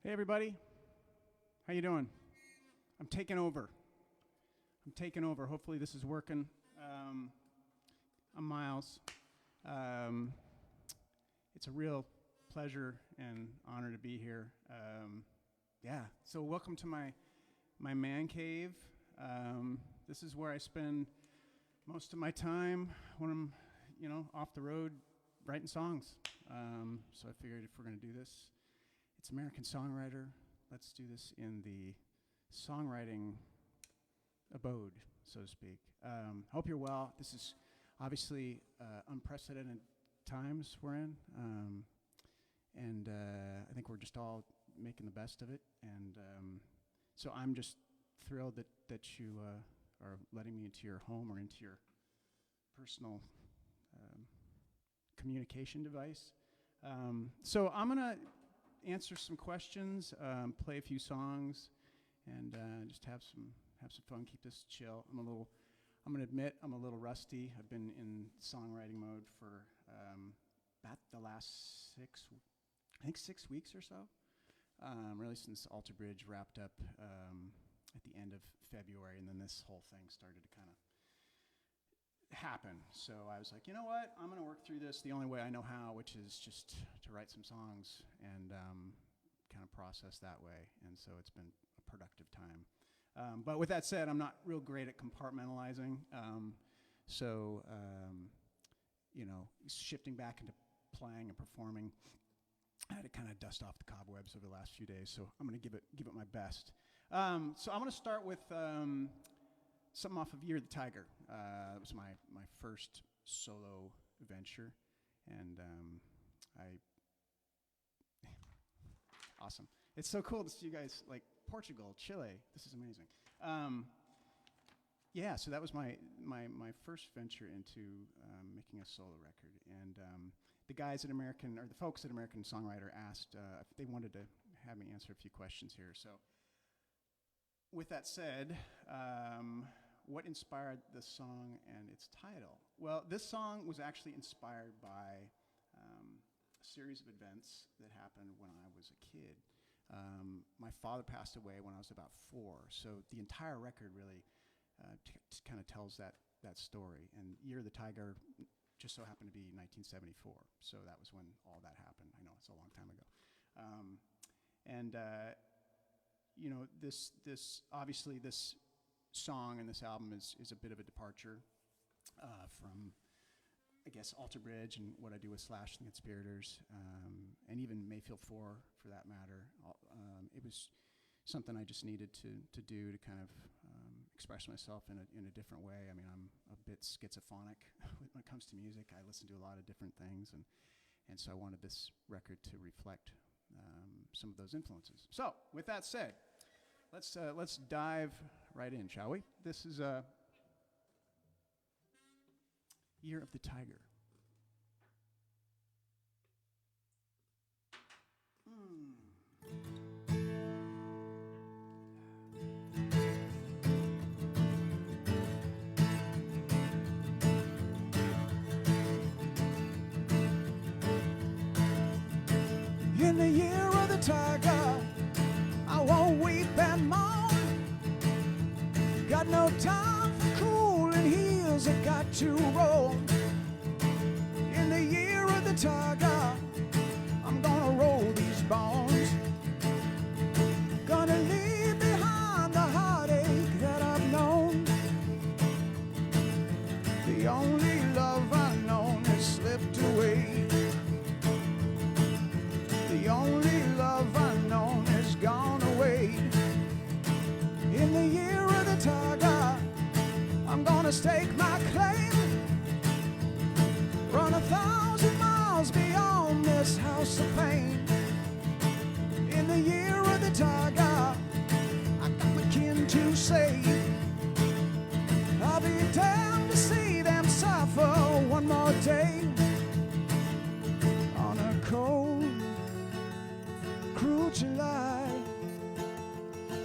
Hey everybody, how you doing? I'm taking over. Hopefully this is working. I'm Myles. It's a real pleasure and honor to be here. So welcome to my man cave. This is where I spend most of my time when I'm, off the road writing songs. So I figured if we're going to do this, it's American Songwriter. Let's do this in the songwriting abode, so to speak. Hope you're well. This is obviously unprecedented times we're in, and I think we're just all making the best of it. And so I'm just thrilled that you are letting me into your home or into your personal communication device. So I'm gonna answer some questions, play a few songs, and just have some fun. Keep this chill. I'm gonna admit I'm a little rusty. I've been in songwriting mode for about the last 6 weeks or so. Really since Alter Bridge wrapped up at the end of February, and then this whole thing started to kind of happen. So I was like, you know what? I'm gonna work through this the only way I know how, which is just to write some songs and kind of process that way. And so it's been a productive time. But with that said, I'm not real great at compartmentalizing. Shifting back into playing and performing, I had to kind of dust off the cobwebs over the last few days. So I'm gonna give it my best. So I'm gonna start with something off of Year of the Tiger. That was my first solo venture, and awesome. It's so cool to see you guys, like Portugal, Chile. This is amazing. So that was my first venture into making a solo record, and the folks at American Songwriter asked if they wanted to have me answer a few questions here. So with that said, what inspired the song and its title? Well, this song was actually inspired by a series of events that happened when I was a kid. My father passed away when I was about 4, so the entire record really kind of tells that story. And Year of the Tiger just so happened to be 1974, so that was when all that happened. I know it's a long time ago. This song and this album is a bit of a departure from, I guess, Alter Bridge and what I do with Slash and the Conspirators, and even Mayfield 4 for that matter. It was something I just needed to do to kind of express myself in a different way. I mean, I'm a bit schizophrenic when it comes to music. I listen to a lot of different things, and so I wanted this record to reflect some of those influences. So, with that said, let's dive right in, shall we? This is Year of the Tiger. In the year of the tiger, I won't weep and mourn. Got no time for cooling heels, I got to roll. In the year of the tiger, I'm gonna roll these bones. Gonna leave behind the heartache that I've known. The only love I've known has slipped away. The only love I've known has gone away. In the year of the tiger, I'm gonna stake my claim. Run 1,000 miles beyond this house of pain. In the year of the tiger, I got my kin to save. I'll be damned to see them suffer one more day on a cold, cruel July.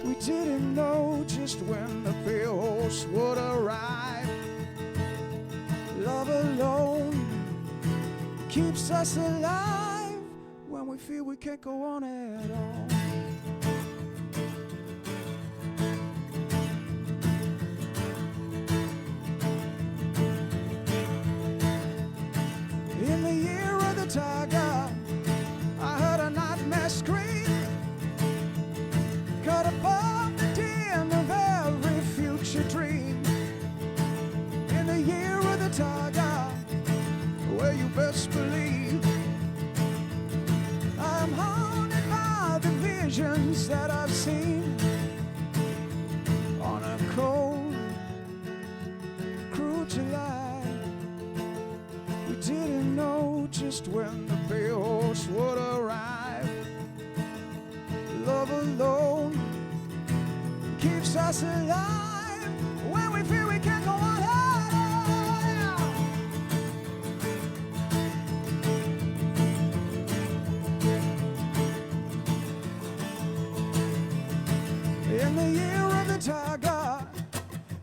We didn't know just when the bills would arrive. Love alone keeps us alive when we feel we can't go on at all. just when the pale horse would arrive. Love alone keeps us alive when we feel we can't go on. In the year of the tiger,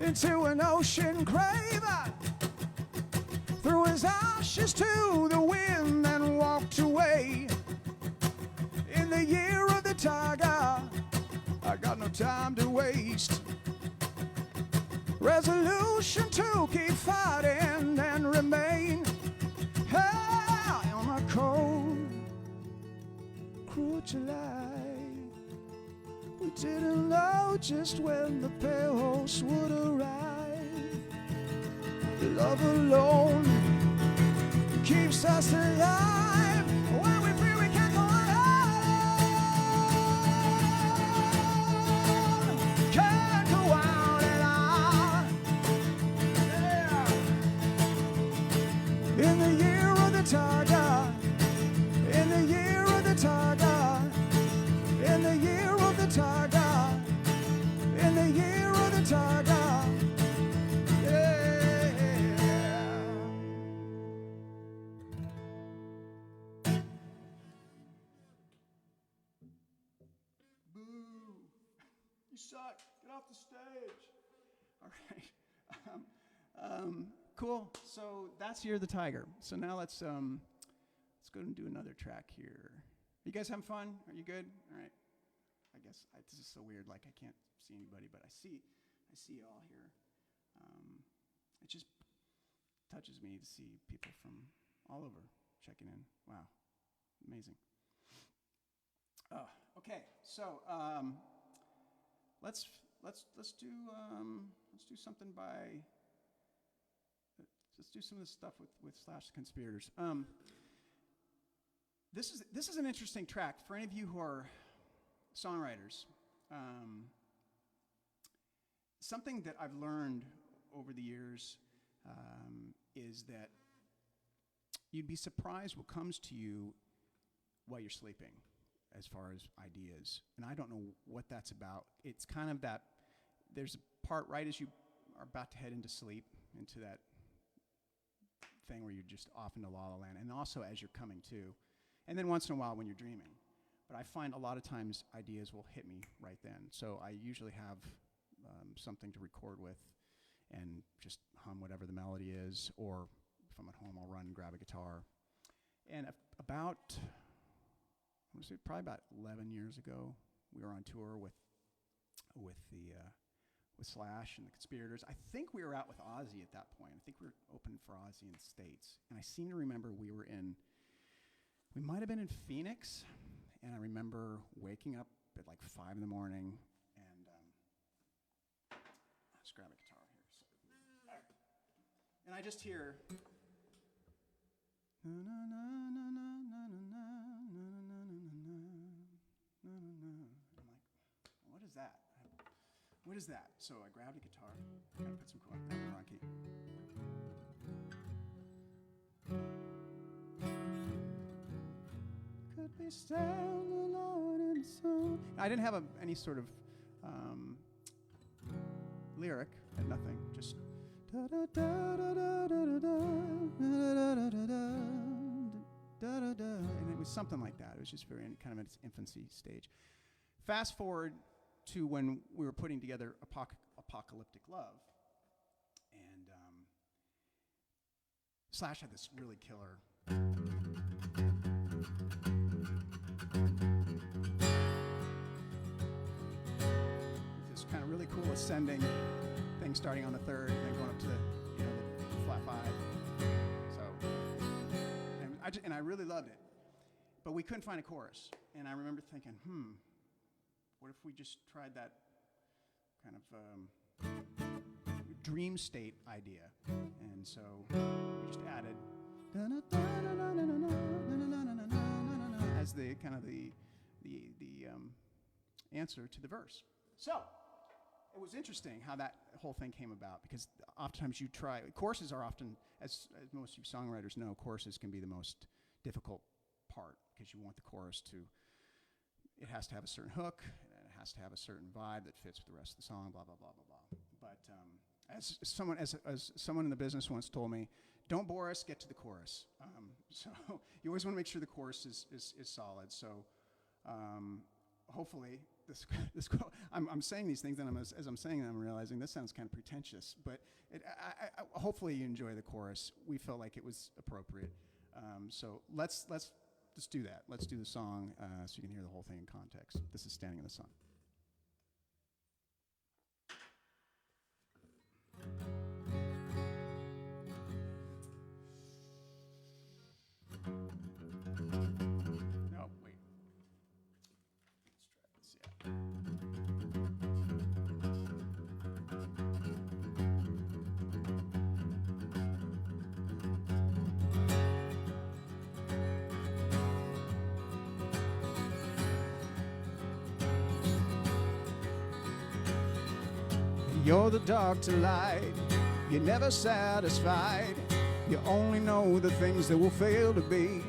into an ocean grave, threw his ashes to the wind and walked away. In the year of the tiger, I got no time to waste. Resolution to keep fighting and remain on a cold, cruel July. We didn't know just when the pale horse would arrive. Love alone keeps us alive when we feel we can't go on. Can't go on and on. Yeah. In the year of the tiger, in the year of the tiger, in the year of the tiger, in the year of the tiger, yeah. Boo! You suck. Get off the stage. All right. Cool. So that's Year of the Tiger. So now let's go and do another track here. You guys having fun? Are you good? All right. I guess this is so weird. Like I can't see anybody, but I see you all here. It just touches me to see people from all over checking in. Wow, amazing. Okay, so let's do something by. Let's do some of this stuff with Slash Conspirators. This is an interesting track for any of you who are songwriters. Something that I've learned over the years is that you'd be surprised what comes to you while you're sleeping as far as ideas. And I don't know what that's about. It's kind of that there's a part right as you are about to head into sleep, into that thing where you're just off into la la land, and also as you're coming to. And then once in a while when you're dreaming. But I find a lot of times ideas will hit me right then. So I usually have something to record with and just hum whatever the melody is. Or if I'm at home, I'll run and grab a guitar. And probably about 11 years ago, we were on tour with Slash and the Conspirators. I think we were out with Ozzy at that point. I think we were opening for Ozzy in the States. And I seem to remember we might have been in Phoenix, and I remember waking up at like 5 in the morning, and let's grab a guitar here. And I just hear, na na na na na na na na na na na. I'm like, what is that? What is that? So I grabbed a guitar, kind of put some chords, and wrong key. Could be standing alone in the sun. I didn't have any sort of lyric, had nothing, just da da da da da da da da da da da, and it was something like that. It was just very kind of in its infancy stage. Fast forward to when we were putting together Apocalyptic Love, and Slash had this really killer this kind of really cool ascending thing starting on the third and then going up to the flat five. So, and I really loved it, but we couldn't find a chorus. And I remember thinking, what if we just tried that kind of dream state idea? And so we just added as the kind of the answer to the verse. So it was interesting how that whole thing came about, because oftentimes choruses are often, as most of you songwriters know, choruses can be the most difficult part because you want the chorus to, it has to have a certain hook, and it has to have a certain vibe that fits with the rest of the song, blah, blah, blah, blah, blah. But as someone in the business once told me, don't bore us, get to the chorus. So you always want to make sure the chorus is solid. So hopefully, I'm saying these things, and as I'm saying them, I'm realizing this sounds kind of pretentious, but hopefully you enjoy the chorus. We felt like it was appropriate. So let's do that. Let's do the song so you can hear the whole thing in context. This is Standing in the Sun. No, wait. Let's try this. You're the dark to light, you're never satisfied. You only know the things that will fail to be.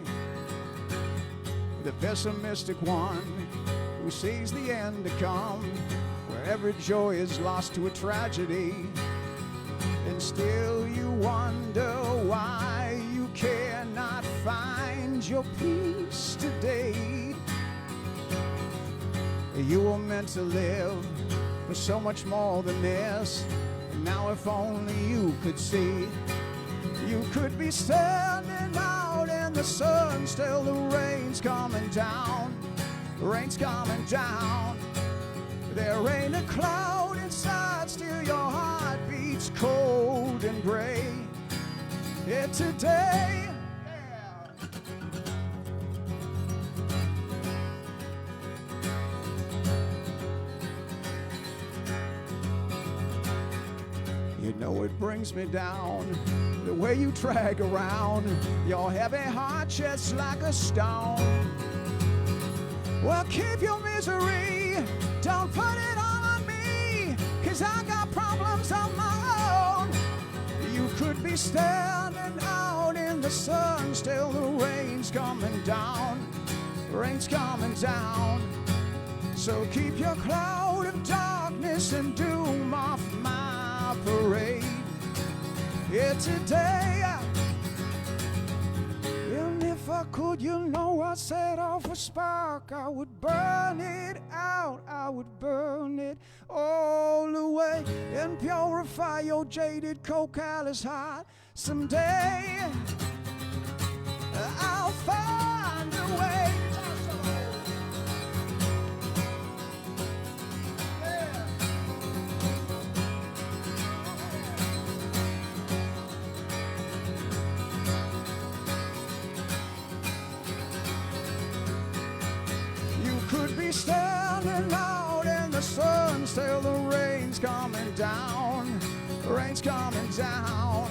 The pessimistic one who sees the end to come, where every joy is lost to a tragedy. And still you wonder why you cannot find your peace today. You were meant to live for so much more than this. And now if only you could see, you could be standing out in the sun, still the rain's coming down, the rain's coming down. There ain't a cloud inside, still your heart beats cold and gray. Yeah, today, you know it brings me down, the way you drag around your heavy heart just like a stone. Well, keep your misery, don't put it all on me, 'cause I got problems of my own. You could be standing out in the sun, still the rain's coming down, rain's coming down. So keep your cloud of darkness and doom off my parade. Yeah, today, and if I could, you know, I'd set off a spark. I would burn it out, I would burn it all away and purify your jaded, cold, callous heart. Someday, I'll find a way. Could be standing out in the sun, still the rain's coming down, rain's coming down.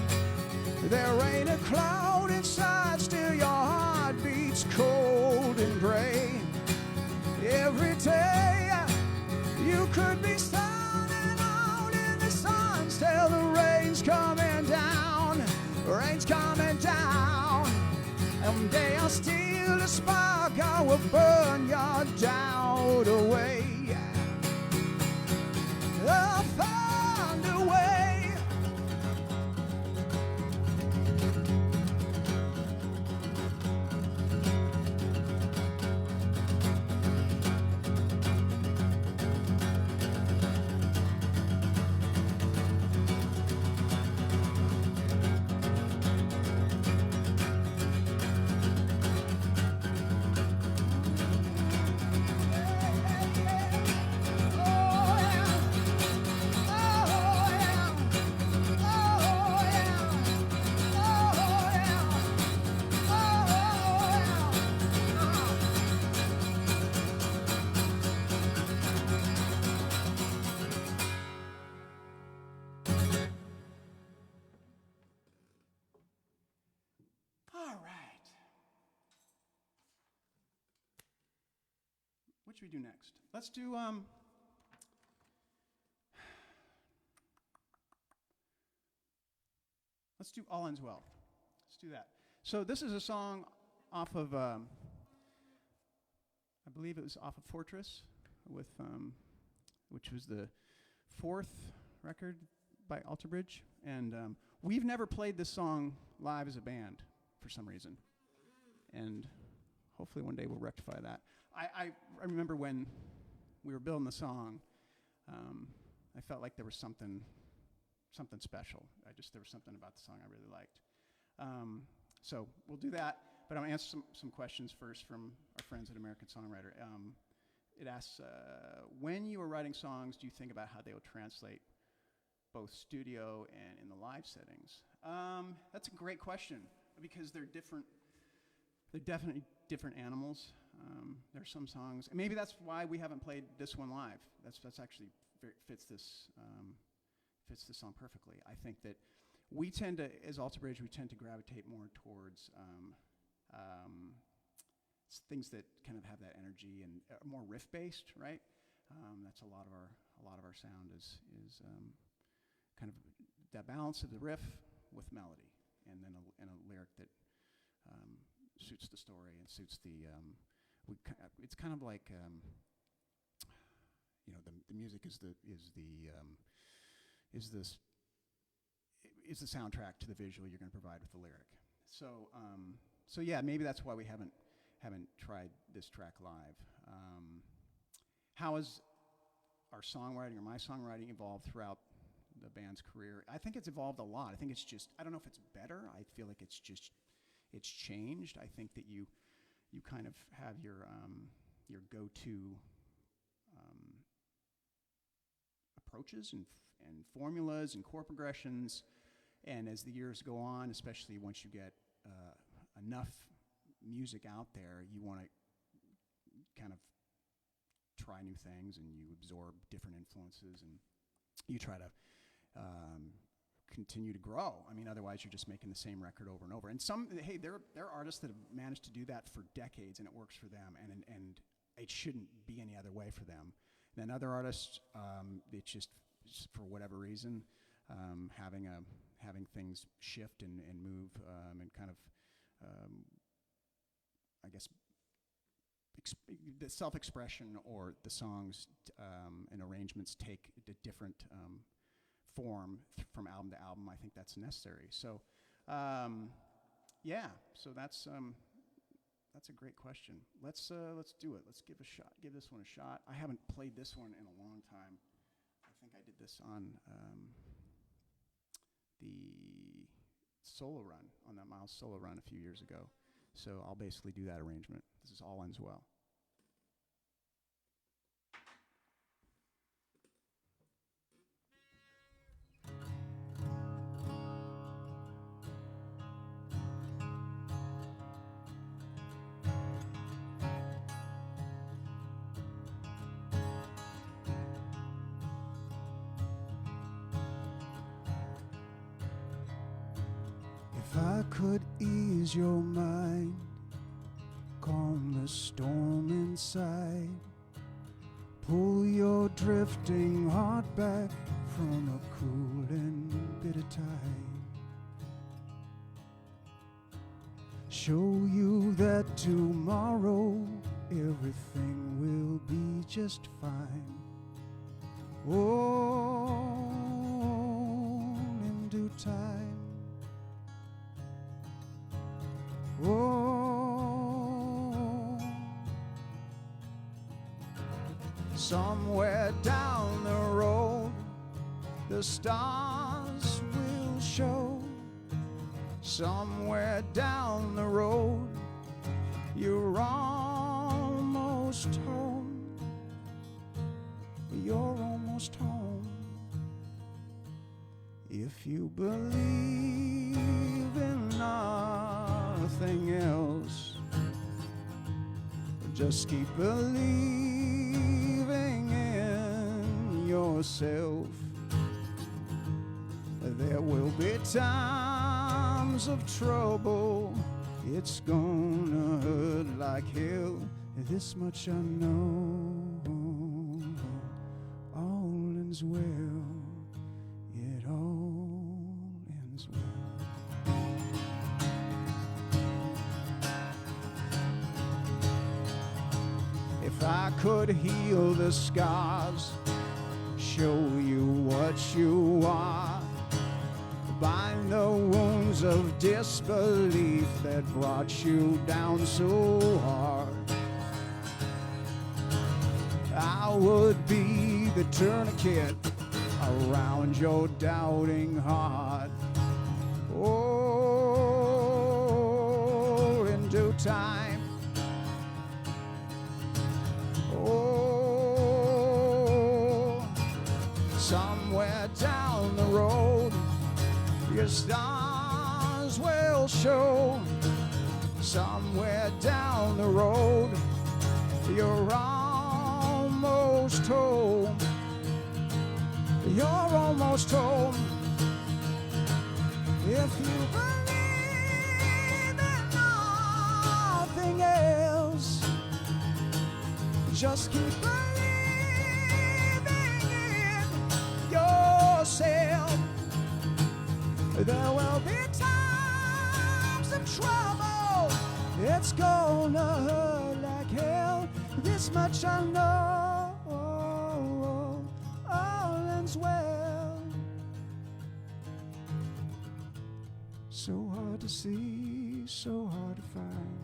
There ain't a cloud inside, still your heart beats cold and gray. Every day you could be standing out in the sun, still the rain's coming down, rain's coming down. And they are still a spark, I will burn your doubt away. I'll find a way. What should we do next? Let's do All Ends Well. Let's do that. So this is a song off of, I believe it was off of Fortress, with, which was the 4th record by Alter Bridge. And we've never played this song live as a band for some reason. And hopefully one day we'll rectify that. I remember when we were building the song, I felt like there was something special. There was something about the song I really liked. So we'll do that, but I'm gonna answer some questions first from our friends at American Songwriter. It asks, when you are writing songs, do you think about how they will translate both studio and in the live settings? That's a great question, because they're different. They're definitely different animals. There are some songs, and maybe that's why we haven't played this one live. That's actually fits this song perfectly. I think that we tend to, as Alter Bridge, we tend to gravitate more towards things that kind of have that energy and more riff based, right? That's a lot of our sound is kind of that balance of the riff with melody, and then a lyric that suits the story and suits the. It's kind of like the music is the soundtrack to the visual you're going to provide with the lyric. So yeah, maybe that's why we haven't tried this track live. How has our songwriting or my songwriting evolved throughout the band's career? I think it's evolved a lot. I think it's just, I don't know if it's better. I feel like it's changed. I think that you kind of have your go-to approaches and formulas and chord progressions, and as the years go on, especially once you get enough music out there, you want to kind of try new things, and you absorb different influences, and you try to continue to grow. I mean, otherwise you're just making the same record over and over. And there are artists that have managed to do that for decades, and it works for them, and it shouldn't be any other way for them. And then other artists, it's just for whatever reason, having things shift and move, and kind of, I guess, the self-expression or the songs and arrangements take a different form from album to album. I think that's necessary. So, yeah. So that's a great question. Let's do it. Let's give this one a shot. I haven't played this one in a long time. I think I did this on the solo run, on that Myles solo run a few years ago. So I'll basically do that arrangement. This is All Ends Well. If I could ease your mind, calm the storm inside, pull your drifting heart back from a cruel and bitter tide, show you that tomorrow everything will be just fine. Oh, in due time. Oh, somewhere down the road the stars will show. Somewhere down the road you're almost home. You're almost home. If you believe in nothing else, just keep believing in yourself. There will be times of trouble, it's gonna hurt like hell. This much I know, all ends well, it all ends well. I could heal the scars, show you what you are, bind the wounds of disbelief that brought you down so hard. I would be the tourniquet around your doubting heart. Oh, in due time. Oh, somewhere down the road, your stars will show. Somewhere down the road, you're almost home. You're almost home. If you believe in nothing else, just keep believing in yourself. There will be times of trouble. It's gonna hurt like hell. This much I know. All ends well. So hard to see, so hard to find.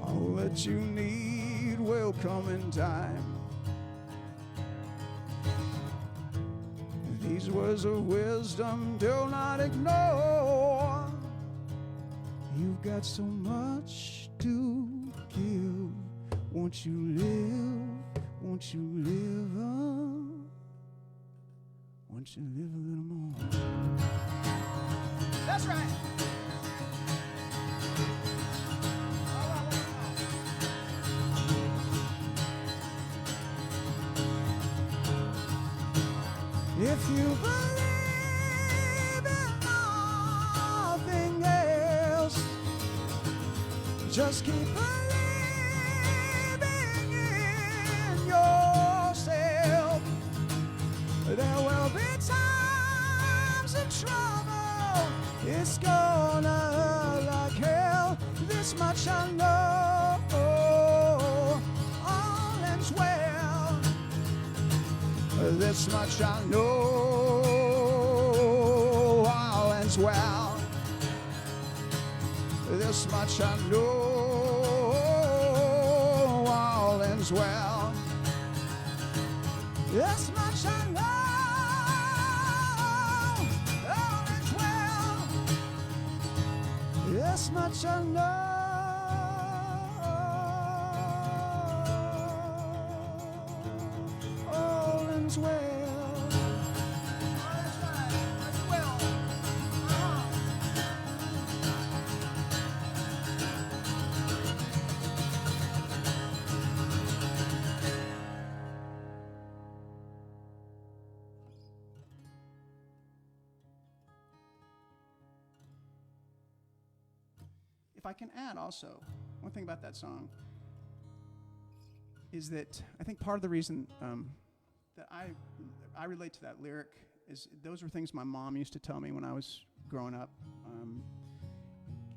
All that you need will come in time. These words of wisdom do not ignore. You've got so much to give. Won't you live? Won't you live on? Won't you live a little more? That's right. If you believe in nothing else, just keep believing in yourself. There will be times of trouble. It's gonna hurt like hell. This much I know. All ends well. This much I know. All ends well. This much I know. All ends well. This much I know. All ends well. This much I know. All ends well. If I can add also, one thing about that song is that I think part of the reason that I relate to that lyric is those were things my mom used to tell me when I was growing up.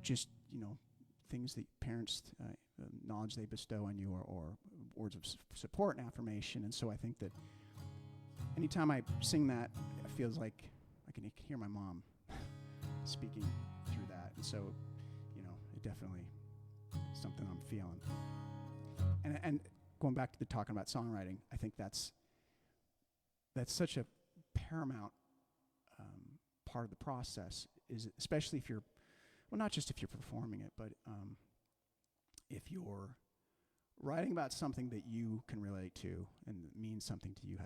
Just, things that parents, knowledge they bestow on you or words of support and affirmation. And so I think that anytime I sing that, it feels like I can hear my mom speaking through that. And so, it definitely is something I'm feeling. And going back to the talking about songwriting, I think that's such a paramount part of the process, is especially if you're, well, not just if you're performing it, but if you're writing about something that you can relate to and that means something to you,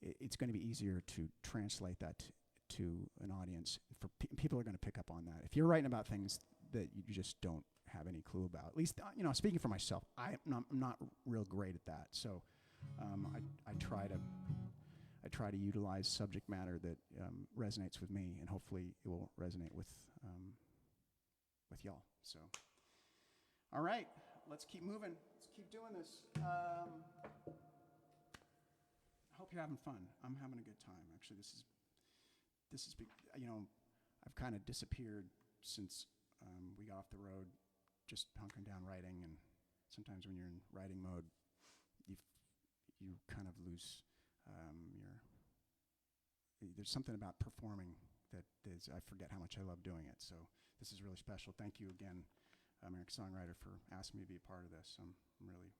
it's going to be easier to translate that to an audience. For people are going to pick up on that. If you're writing about things that you just don't have any clue about, at least speaking for myself, I'm not real great at that. So I try to utilize subject matter that resonates with me, and hopefully it will resonate with y'all. So, all right, let's keep moving. Let's keep doing this. I hope you're having fun. I'm having a good time. Actually, this is I've kind of disappeared since we got off the road just hunkering down writing, and sometimes when you're in writing mode, you kind of lose there's something about performing that is, I forget how much I love doing it. So this is really special. Thank you again, American Songwriter, for asking me to be a part of this. I'm really,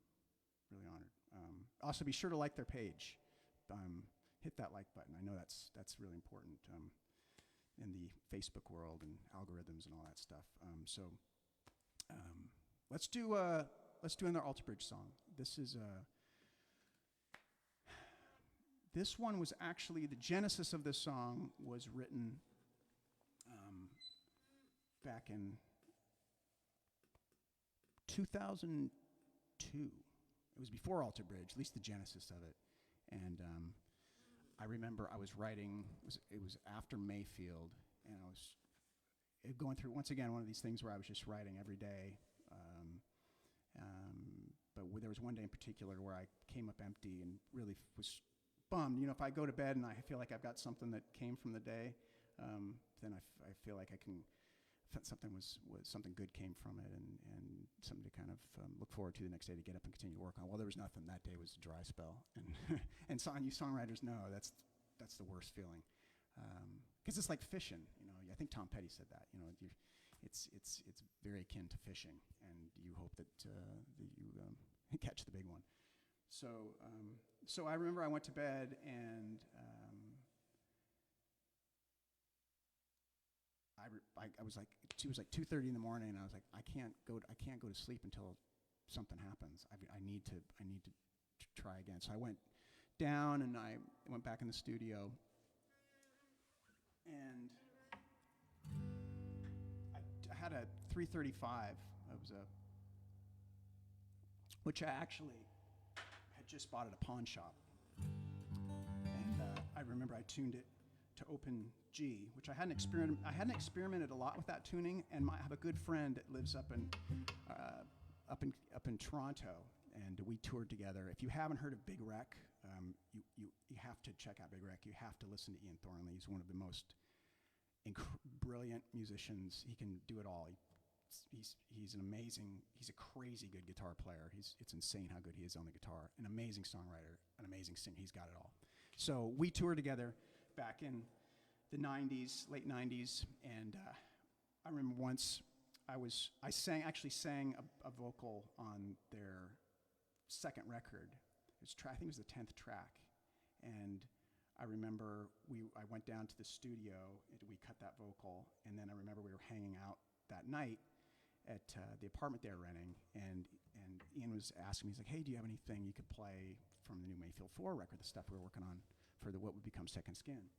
really honored. Also, be sure to like their page. Hit that like button. I know that's really important in the Facebook world and algorithms and all that stuff. Let's do another Alter Bridge song. This one was actually, the genesis of this song was written back in 2002. It was before Alter Bridge, at least the genesis of it. And I remember I was writing, it was after Mayfield, and I was going through, once again, one of these things where I was just writing every day. But there was one day in particular where I came up empty and really was bummed. You know, if I go to bed and I feel like I've got something that came from the day, then I feel like I can, something good came from it, and something to kind of look forward to the next day to get up and continue to work on. Well, there was nothing. That day was a dry spell, and and you songwriters know that's the worst feeling, because it's like fishing. You know, I think Tom Petty said that. You know, it's very akin to fishing, and you hope that you catch the big one. So I remember I went to bed, and I was like, it was like 2:30 in the morning, and I was like, I can't go to sleep until something happens. I need to try again. So I went down, and I went back in the studio, and I had a 335. It was which I actually had just bought at a pawn shop, and I remember I tuned it to open G, which I hadn't experimented a lot with that tuning. And I have a good friend that lives up in Toronto, and we toured together. If you haven't heard of Big Rec, you have to check out Big Rec. You have to listen to Ian Thornley. He's one of the most brilliant musicians. He can do it all. He's a crazy good guitar player. It's insane how good he is on the guitar. An amazing songwriter, an amazing singer. He's got it all. So we toured together back in the 90s, late 90s, and I remember once I sang a vocal on their second record. I think it was the 10th track, and I remember I went down to the studio and we cut that vocal, and then I remember we were hanging out that night at the apartment they were renting, and Ian was asking me, he's like, hey, do you have anything you could play from the new Mayfield 4 record, the stuff we were working on for what would become Second Skin?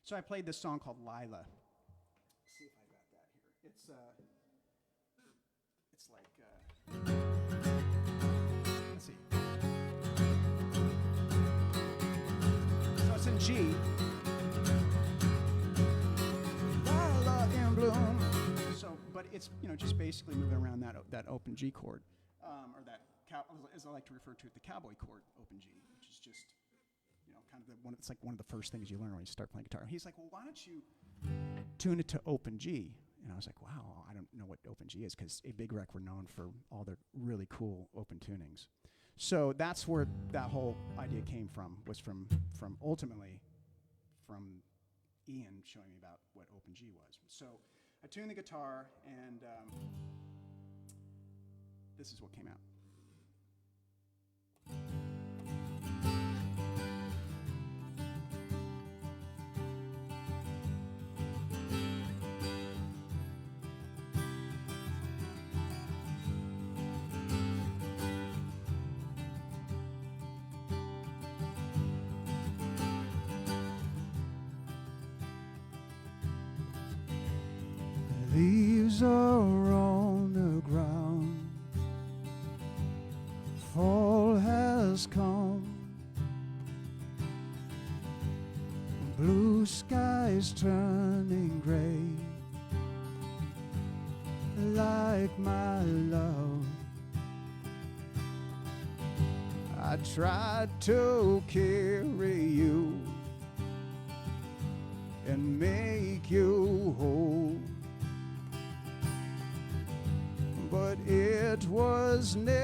So I played this song called Lila. Let's see if I got that here. It's like, let's see. So it's in G. Lila in bloom. So, but it's, just basically moving around that open G chord, or that, as I like to refer to it, the cowboy chord, open G, which is just, kind of it's like one of the first things you learn when you start playing guitar. He's like, well, why don't you tune it to open G? And I was like, wow, I don't know what open G is, because a Big Rec were known for all their really cool open tunings. So that's where that whole idea came from, was from ultimately from Ian showing me about what open G was. So I tuned the guitar, and this is what came out. Leaves are on the ground, fall has come, blue skies turning gray, like my love. I tried to carry you and make you whole, but it was never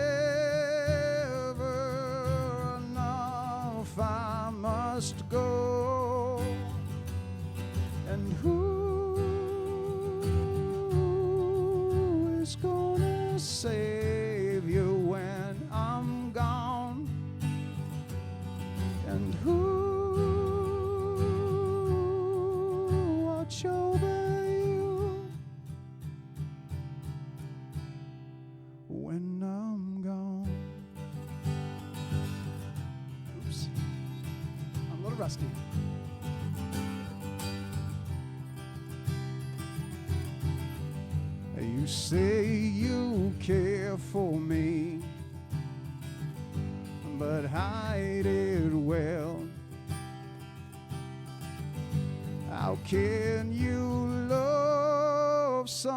enough. I must go, and who is gonna save you when I'm gone? And who watch over you when I'm gone? Oops, I'm a little rusty. You say you care for me, but hide it well. How can you love someone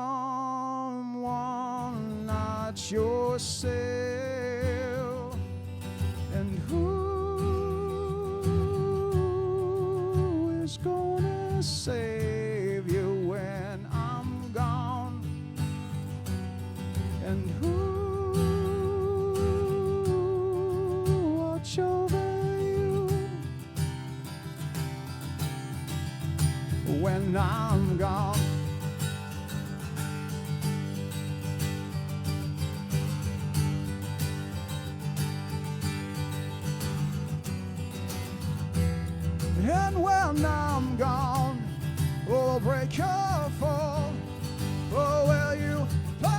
not yourself? And who is gonna save you when I'm gone? And who watch over you when I'm gone? And when I'm gone, oh, break your fall. Oh, will you play?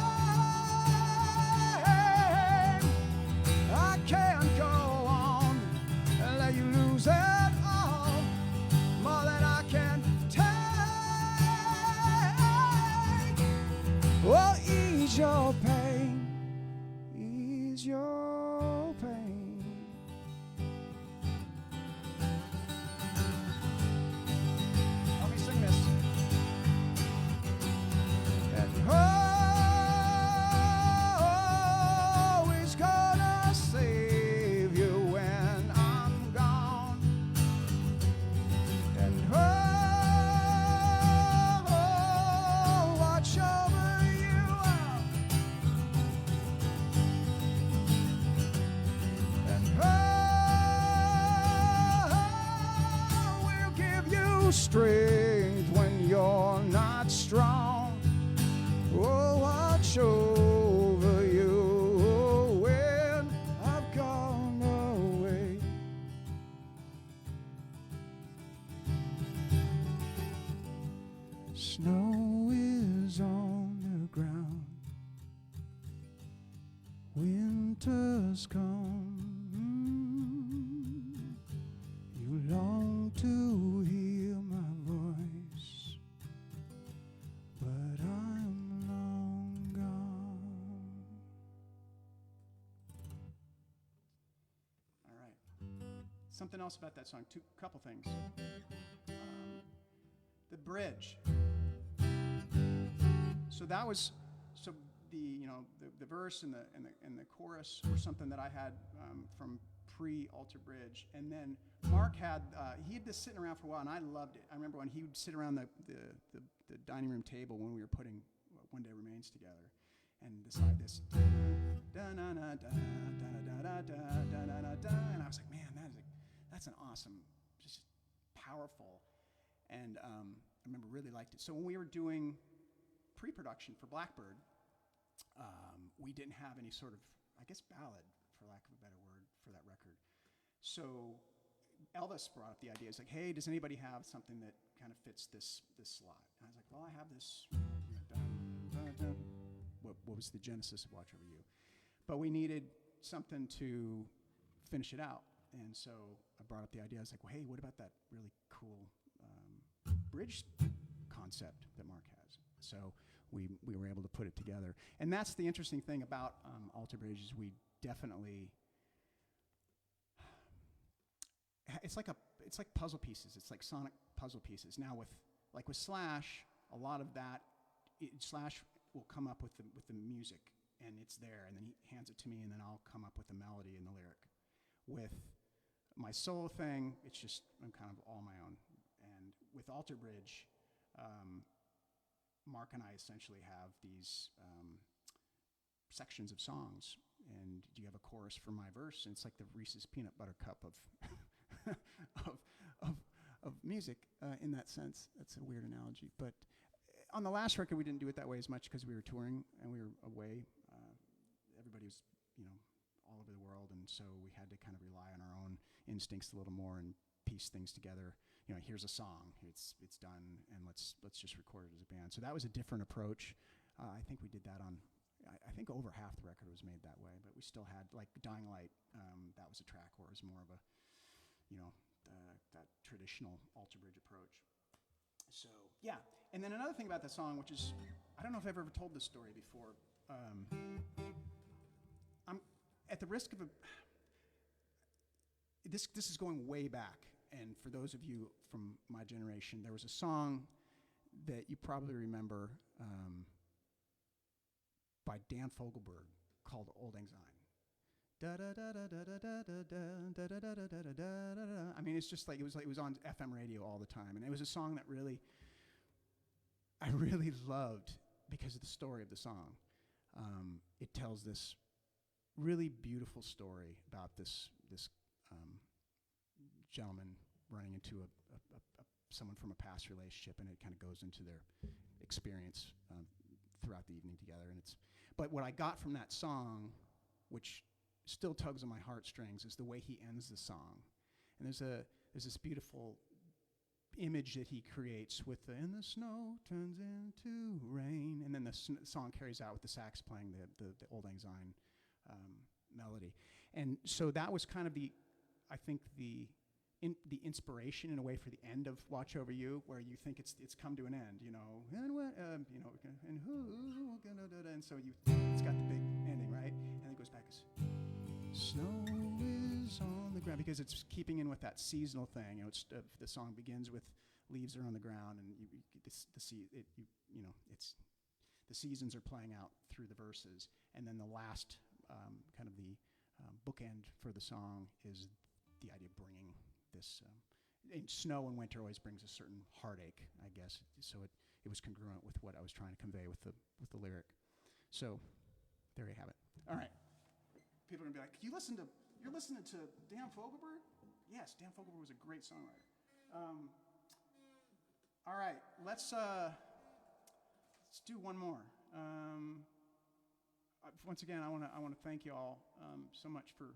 I can't go on and let you lose it all, more than I can take. Oh, ease your pain, ease your pain. Let me sing this. And who is gonna save you when I'm gone? And who watch over you? And who will give you strength when you're not strong? Oh, watch over you when I've gone away. Snow is on the ground, winter's come. You long to hear my voice, but I'm long gone. All right. Something else about that song, couple things. The bridge. So that was, so the verse and the chorus were something that I had from pre-Alter Bridge, and then Mark had he had this sitting around for a while, and I loved it. I remember when he would sit around the dining room table when we were putting One Day Remains together, and this, and I was like, man, that's an awesome, just powerful, and I remember really liked it. So when we were doing pre-production for Blackbird, we didn't have any sort of, I guess, ballad, for lack of a better word, for that record. So Elvis brought up the idea. He's like, hey, does anybody have something that kind of fits this slot? And I was like, well, I have this. What was the genesis of Watch Over You? But we needed something to finish it out. And so I brought up the idea. I was like, well, hey, what about that really cool bridge concept that Mark has? So we were able to put it together. And that's the interesting thing about Alter Bridge is we definitely, it's like puzzle pieces. It's like sonic puzzle pieces. Now with Slash, a lot of that, Slash will come up with the music, and it's there, and then he hands it to me, and then I'll come up with the melody and the lyric. With my solo thing, it's just, I'm kind of all my own. And with Alter Bridge, Mark and I essentially have these sections of songs, and do you have a chorus for my verse? And it's like the Reese's peanut butter cup of of music in that sense. That's a weird analogy, but on the last record we didn't do it that way as much because we were touring and we were away. Everybody was, all over the world, and so we had to kind of rely on our own instincts a little more and piece things together. Here's a song, it's done, and let's just record it as a band. So that was a different approach. I think we did that on. I think over half the record was made that way, but we still had, like, Dying Light, that was a track where it was more of a, that traditional alter bridge approach. So, yeah. And then another thing about the song, which is, I don't know if I've ever told this story before. I'm at the risk of this is going way back, and for those of you from my generation, there was a song that you probably remember, by Dan Fogelberg, called Old Lang Syne. I mean, it's just like it was on FM radio all the time, and it was a song that I really loved because of the story of the song. It tells this really beautiful story about this gentleman running into someone from a past relationship, and it kind of goes into their experience throughout the evening together. But what I got from that song, which still tugs on my heartstrings, is the way he ends the song. And there's this beautiful image that he creates with and the snow turns into rain, and then the song carries out with the sax playing the Old Lang Syne melody. And so that was kind of the inspiration in a way for the end of Watch Over You, where you think it's come to an end, and what, and who, and so it's got the big ending, right? And it goes back as snow is on the ground, because it's keeping in with that seasonal thing. The song begins with leaves are on the ground, and the seasons are playing out through the verses, and then the last kind of the bookend for the song is the idea of bringing this. Snow and winter always brings a certain heartache, I guess. So it was congruent with what I was trying to convey with the lyric. So there you have it. All right. People are gonna be like, you're listening to Dan Fogelberg? Yes, Dan Fogelberg was a great songwriter. All right, let's do one more. Once again, I want to thank you all so much for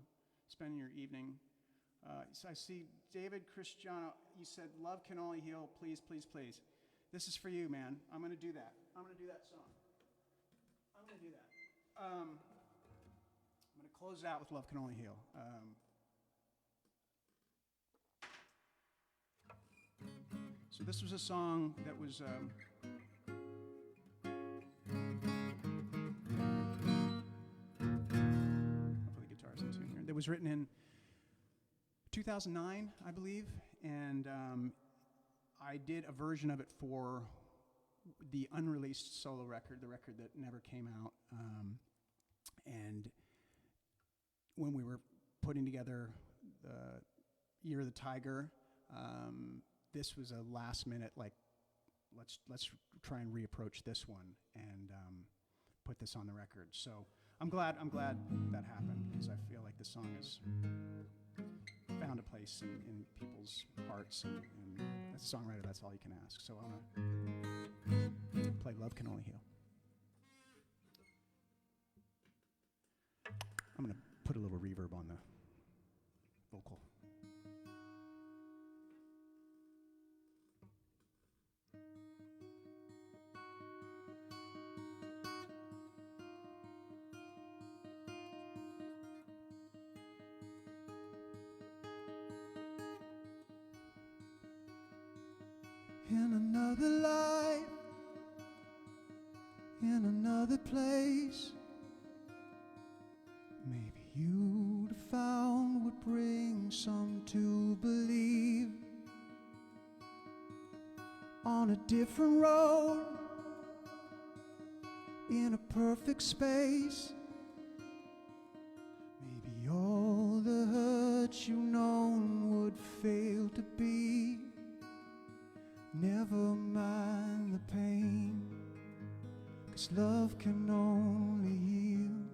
spending your evening. So I see David Cristiano. You said love can only heal. Please, please, please. This is for you, man. I'm going to do that. I'm going to do that song. I'm going to do that. I'm going to close it out with Love Can Only Heal. So this was a song that was hopefully the guitar's in tune here. That was written in 2009, I believe, and I did a version of it for the unreleased solo record, the record that never came out. And when we were putting together the Year of the Tiger, this was a last minute, like, let's try and reapproach this one and put this on the record. So I'm glad that happened, because I feel like the song has found a place in people's hearts, and as a songwriter, that's all you can ask. So I'm gonna play Love Can Only Heal. I'm gonna put a little reverb on the vocal. In another life, in another place, maybe you'd have found what brings some to believe. On a different road, in a perfect space, maybe all the hurt you known would fail to be. Never mind the pain, 'cause love can only heal.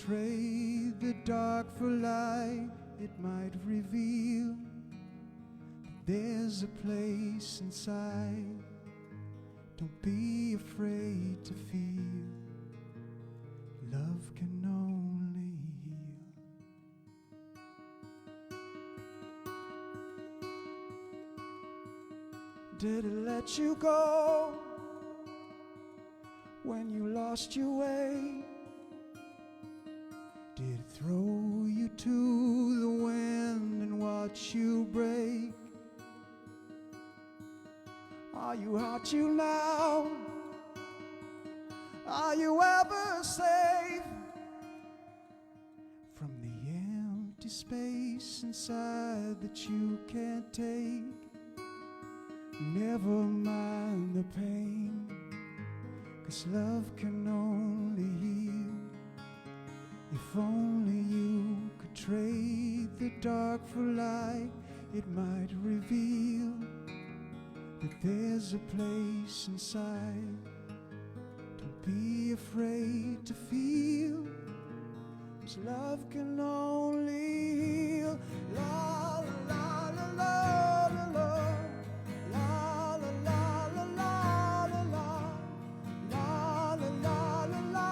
trade the dark for light, it might reveal that there's a place inside. Don't be afraid to feel. Love can only heal. Did it let you go when you lost your way? Did it throw you to the wind and watch you break? Are you hurt you now? Are you ever safe from the empty space inside that you can't take? Never mind the pain, 'cause love can only heal. If only you could trade the dark for light, it might reveal that there's a place inside. Don't be afraid to feel, 'cause love can only heal. La la la la la la. La la la la la la la. La la la la la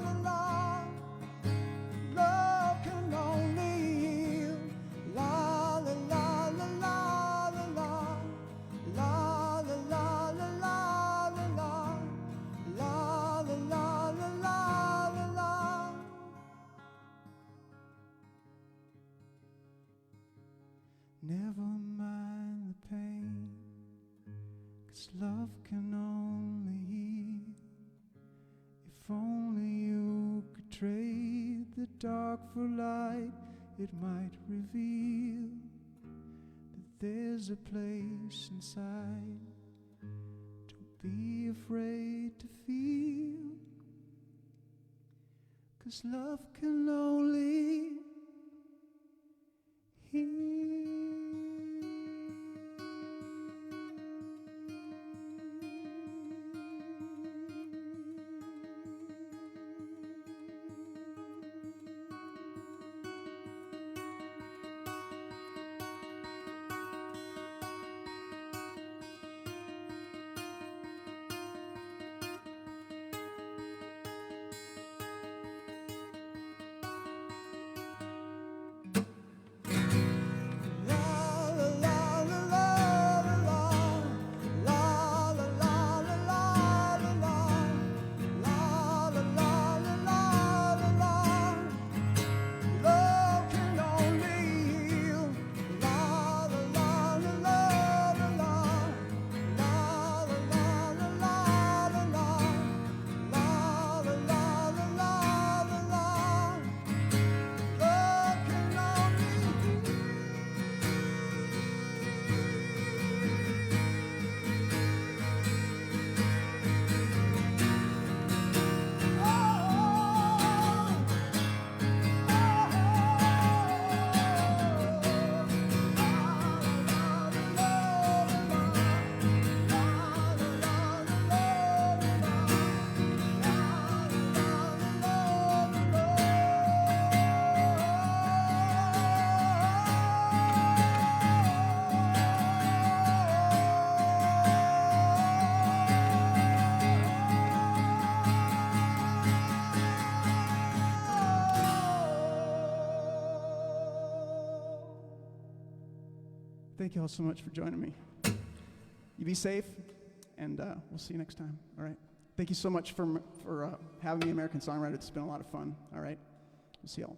la la. Love can only heal. La la la la la la la. La la la la la la la. La la la la la la la. Never mind the pain, 'cause love can only heal. If only you could trade the dark for light, it might reveal that there's a place inside. Don't be afraid to feel, 'cause love can only heal. Thank you all so much for joining me. You be safe, and we'll see you next time. All right. Thank you so much for having me, American Songwriter. It's been a lot of fun. All right. We'll see y'all.